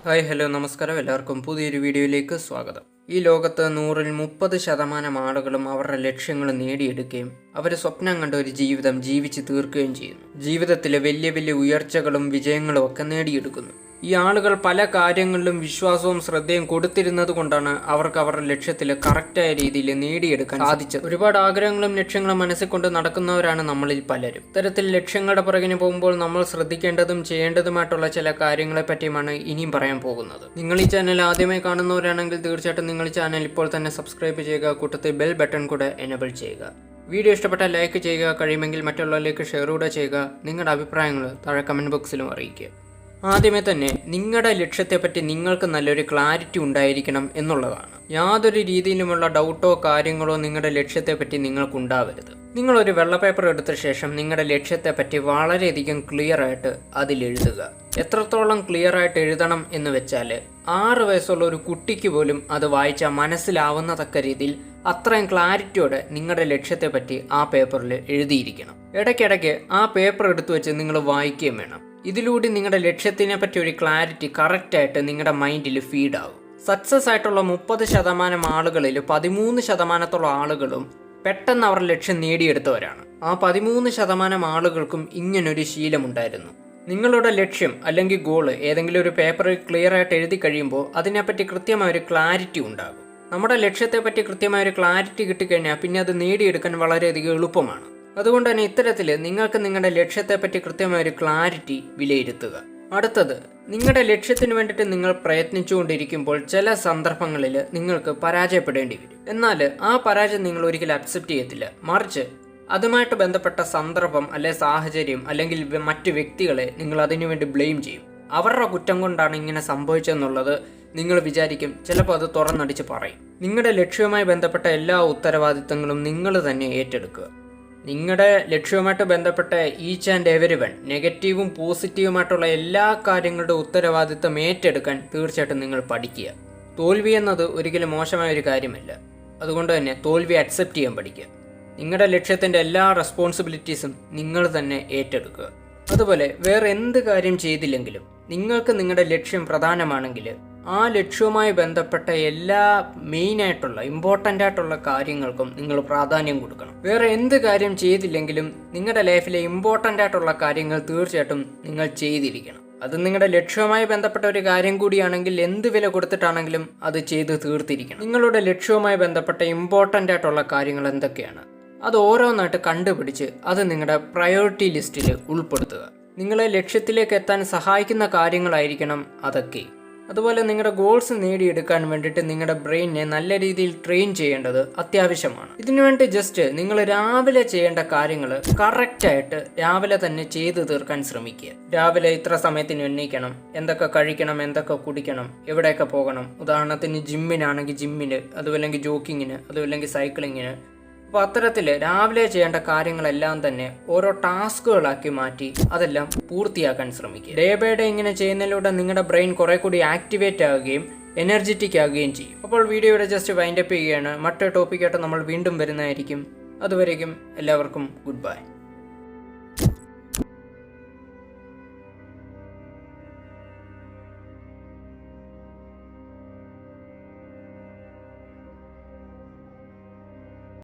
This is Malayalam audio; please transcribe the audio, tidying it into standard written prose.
ഹായ് ഹലോ നമസ്കാരം. എല്ലാവർക്കും പുതിയൊരു വീഡിയോയിലേക്ക് സ്വാഗതം. ഈ ലോകത്ത് 100-ൽ 30% ആളുകളും അവരുടെ ലക്ഷ്യങ്ങൾ നേടിയെടുക്കുകയും അവർ സ്വപ്നം കണ്ട ഒരു ജീവിതം ജീവിച്ച് തീർക്കുകയും ചെയ്യുന്നു. ജീവിതത്തിലെ വലിയ വലിയ ഉയർച്ചകളും വിജയങ്ങളും ഒക്കെ നേടിയെടുക്കുന്നു. ഈ ആളുകൾ പല കാര്യങ്ങളിലും വിശ്വാസവും ശ്രദ്ധയും കൊടുത്തിരുന്നത് കൊണ്ടാണ് അവർക്ക് അവരുടെ ലക്ഷ്യത്തിൽ കറക്റ്റായ രീതിയിൽ നേടിയെടുക്കാൻ സാധിച്ചത്. ഒരുപാട് ആഗ്രഹങ്ങളും ലക്ഷ്യങ്ങളും മനസ്സിൽ കൊണ്ട് നടക്കുന്നവരാണ് നമ്മളിൽ പലരും. ഇത്തരത്തിൽ ലക്ഷ്യങ്ങളുടെ പുറകിന് പോകുമ്പോൾ നമ്മൾ ശ്രദ്ധിക്കേണ്ടതും ചെയ്യേണ്ടതുമായിട്ടുള്ള ചില കാര്യങ്ങളെ പറ്റിയുമാണ് ഇനിയും പറയാൻ പോകുന്നത്. നിങ്ങൾ ഈ ചാനൽ ആദ്യമായി കാണുന്നവരാണെങ്കിൽ തീർച്ചയായിട്ടും നിങ്ങൾ ഈ ചാനൽ ഇപ്പോൾ തന്നെ സബ്സ്ക്രൈബ് ചെയ്യുക, കൂട്ടത്തിൽ ബെൽ ബട്ടൺ കൂടെ എനേബിൾ ചെയ്യുക. വീഡിയോ ഇഷ്ടപ്പെട്ടാൽ ലൈക്ക് ചെയ്യുക, കഴിയുമെങ്കിൽ മറ്റുള്ളവരിലേക്ക് ഷെയർ കൂടെ ചെയ്യുക. നിങ്ങളുടെ അഭിപ്രായങ്ങൾ താഴെ കമൻറ്റ് ബോക്സിലും അറിയിക്കുക. ആദ്യമേ തന്നെ നിങ്ങളുടെ ലക്ഷ്യത്തെപ്പറ്റി നിങ്ങൾക്ക് നല്ലൊരു ക്ലാരിറ്റി ഉണ്ടായിരിക്കണം എന്നുള്ളതാണ്. യാതൊരു രീതിയിലുമുള്ള ഡൗട്ടോ കാര്യങ്ങളോ നിങ്ങളുടെ ലക്ഷ്യത്തെപ്പറ്റി നിങ്ങൾക്കുണ്ടാവരുത്. നിങ്ങളൊരു വെള്ള പേപ്പർ എടുത്ത ശേഷം നിങ്ങളുടെ ലക്ഷ്യത്തെപ്പറ്റി വളരെയധികം ക്ലിയർ ആയിട്ട് അതിലെഴുതുക. എത്രത്തോളം ക്ലിയർ ആയിട്ട് എഴുതണം എന്ന് വെച്ചാൽ 6 വയസ്സുള്ള ഒരു കുട്ടിക്ക് പോലും അത് വായിച്ചാൽ മനസ്സിലാവുന്നതക്ക രീതിയിൽ അത്രയും ക്ലാരിറ്റിയോടെ നിങ്ങളുടെ ലക്ഷ്യത്തെപ്പറ്റി ആ പേപ്പറിൽ എഴുതിയിരിക്കണം. ഇടയ്ക്കിടയ്ക്ക് ആ പേപ്പർ എടുത്തു വെച്ച് നിങ്ങൾ വായിക്കുകയും വേണം. ഇതിലൂടെ നിങ്ങളുടെ ലക്ഷ്യത്തിനെ പറ്റി ഒരു ക്ലാരിറ്റി കറക്റ്റായിട്ട് നിങ്ങളുടെ മൈൻഡിൽ ഫീഡാകും. സക്സസ് ആയിട്ടുള്ള 30% ആളുകളിൽ 13% ആളുകളും പെട്ടെന്ന് അവരുടെ ലക്ഷ്യം നേടിയെടുത്തവരാണ്. ആ 13% ആളുകൾക്കും ഇങ്ങനൊരു ശീലമുണ്ടായിരുന്നു. നിങ്ങളുടെ ലക്ഷ്യം അല്ലെങ്കിൽ ഗോള് ഏതെങ്കിലും ഒരു പേപ്പറിൽ ക്ലിയർ ആയിട്ട് എഴുതി കഴിയുമ്പോൾ അതിനെപ്പറ്റി കൃത്യമായൊരു ക്ലാരിറ്റി ഉണ്ടാകും. നമ്മുടെ ലക്ഷ്യത്തെപ്പറ്റി കൃത്യമായൊരു ക്ലാരിറ്റി കിട്ടിക്കഴിഞ്ഞാൽ പിന്നെ അത് നേടിയെടുക്കാൻ വളരെയധികം എളുപ്പമാണ്. അതുകൊണ്ട് തന്നെ ഇത്തരത്തിൽ നിങ്ങൾക്ക് നിങ്ങളുടെ ലക്ഷ്യത്തെപ്പറ്റി കൃത്യമായൊരു ക്ലാരിറ്റി വിലയിരുത്തുക. അടുത്തത്, നിങ്ങളുടെ ലക്ഷ്യത്തിന് വേണ്ടിയിട്ട് നിങ്ങൾ പ്രയത്നിച്ചുകൊണ്ടിരിക്കുമ്പോൾ ചില സന്ദർഭങ്ങളിൽ നിങ്ങൾക്ക് പരാജയപ്പെടേണ്ടി വരും. എന്നാൽ ആ പരാജയം നിങ്ങൾ ഒരിക്കലും അക്സെപ്റ്റ് ചെയ്യത്തില്ല. മറിച്ച് അതുമായിട്ട് ബന്ധപ്പെട്ട സന്ദർഭം അല്ലെ സാഹചര്യം അല്ലെങ്കിൽ മറ്റു വ്യക്തികളെ നിങ്ങൾ അതിനുവേണ്ടി ബ്ലെയിം ചെയ്യും. അവരുടെ കുറ്റം കൊണ്ടാണ് ഇങ്ങനെ സംഭവിച്ചതെന്നുള്ളത് നിങ്ങൾ വിചാരിക്കും. ചിലപ്പോൾ അത് തുറന്നടിച്ച് പറയും. നിങ്ങളുടെ ലക്ഷ്യവുമായി ബന്ധപ്പെട്ട എല്ലാ ഉത്തരവാദിത്തങ്ങളും നിങ്ങൾ തന്നെ ഏറ്റെടുക്കുക. നിങ്ങളുടെ ലക്ഷ്യവുമായിട്ട് ബന്ധപ്പെട്ട ഈച്ച് ആൻഡ് എവരി വൺ നെഗറ്റീവും പോസിറ്റീവുമായിട്ടുള്ള എല്ലാ കാര്യങ്ങളുടെ ഉത്തരവാദിത്തം ഏറ്റെടുക്കാൻ തീർച്ചയായിട്ടും നിങ്ങൾ പഠിക്കുക. തോൽവി എന്നത് ഒരിക്കലും മോശമായ ഒരു കാര്യമല്ല. അതുകൊണ്ട് തന്നെ തോൽവി അക്സെപ്റ്റ് ചെയ്യാൻ പഠിക്കുക. നിങ്ങളുടെ ലക്ഷ്യത്തിൻ്റെ എല്ലാ റെസ്പോൺസിബിലിറ്റീസും നിങ്ങൾ തന്നെ ഏറ്റെടുക്കുക. അതുപോലെ വേറെ എന്ത് കാര്യം ചെയ്തില്ലെങ്കിലും നിങ്ങൾക്ക് നിങ്ങളുടെ ലക്ഷ്യം പ്രധാനമാണെങ്കിൽ ആ ലക്ഷ്യവുമായി ബന്ധപ്പെട്ട എല്ലാ മെയിനായിട്ടുള്ള ഇമ്പോർട്ടൻ്റ് ആയിട്ടുള്ള കാര്യങ്ങൾക്കും നിങ്ങൾ പ്രാധാന്യം കൊടുക്കണം. വേറെ എന്ത് കാര്യം ചെയ്തില്ലെങ്കിലും നിങ്ങളുടെ ലൈഫിലെ ഇമ്പോർട്ടൻ്റ് ആയിട്ടുള്ള കാര്യങ്ങൾ തീർച്ചയായിട്ടും നിങ്ങൾ ചെയ്തിരിക്കണം. അത് നിങ്ങളുടെ ലക്ഷ്യവുമായി ബന്ധപ്പെട്ട ഒരു കാര്യം കൂടിയാണെങ്കിൽ എന്ത് വില കൊടുത്തിട്ടാണെങ്കിലും അത് ചെയ്ത് തീർത്തിരിക്കണം. നിങ്ങളുടെ ലക്ഷ്യവുമായി ബന്ധപ്പെട്ട ഇമ്പോർട്ടൻ്റ് ആയിട്ടുള്ള കാര്യങ്ങൾ എന്തൊക്കെയാണ് അത് ഓരോന്നായിട്ട് കണ്ടുപിടിച്ച് അത് നിങ്ങളുടെ പ്രയോറിറ്റി ലിസ്റ്റിൽ ഉൾപ്പെടുത്തുക. നിങ്ങളെ ലക്ഷ്യത്തിലേക്ക് എത്താൻ സഹായിക്കുന്ന കാര്യങ്ങളായിരിക്കണം അതൊക്കെ. അതുപോലെ നിങ്ങളുടെ ഗോൾസ് നേടിയെടുക്കാൻ വേണ്ടിയിട്ട് നിങ്ങളുടെ ബ്രെയിനിനെ നല്ല രീതിയിൽ ട്രെയിൻ ചെയ്യേണ്ടത് അത്യാവശ്യമാണ്. ഇതിനുവേണ്ടി ജസ്റ്റ് നിങ്ങൾ രാവിലെ ചെയ്യേണ്ട കാര്യങ്ങൾ കറക്റ്റായിട്ട് രാവിലെ തന്നെ ചെയ്തു തീർക്കാൻ ശ്രമിക്കുക. രാവിലെ ഇത്ര സമയത്തിന് എണ്ണീക്കണം, എന്തൊക്കെ കഴിക്കണം, എന്തൊക്കെ കുടിക്കണം, എവിടെയൊക്കെ പോകണം. ഉദാഹരണത്തിന് ജിമ്മിനാണെങ്കിൽ ജിമ്മിന്, അതുമല്ലെങ്കിൽ ജോക്കിങ്ങിന്, അതുമല്ലെങ്കിൽ സൈക്ലിങ്ങിന്. അപ്പോൾ അത്തരത്തിൽ രാവിലെ ചെയ്യേണ്ട കാര്യങ്ങളെല്ലാം തന്നെ ഓരോ ടാസ്കുകളാക്കി മാറ്റി അതെല്ലാം പൂർത്തിയാക്കാൻ ശ്രമിക്കുക. ഡേ ബൈ ഡേ ഇങ്ങനെ ചെയ്യുന്നതിലൂടെ നിങ്ങളുടെ ബ്രെയിൻ കുറെ കൂടി ആക്ടിവേറ്റ് ആവുകയും എനർജറ്റിക് ആവുകയും ചെയ്യും. അപ്പോൾ വീഡിയോയുടെ ജസ്റ്റ് വൈൻഡപ്പ് ചെയ്യുകയാണ്. മറ്റൊരു ടോപ്പിക്കായിട്ട് നമ്മൾ വീണ്ടും വരുന്നതായിരിക്കും. അതുവരേക്കും എല്ലാവർക്കും ഗുഡ് ബൈ.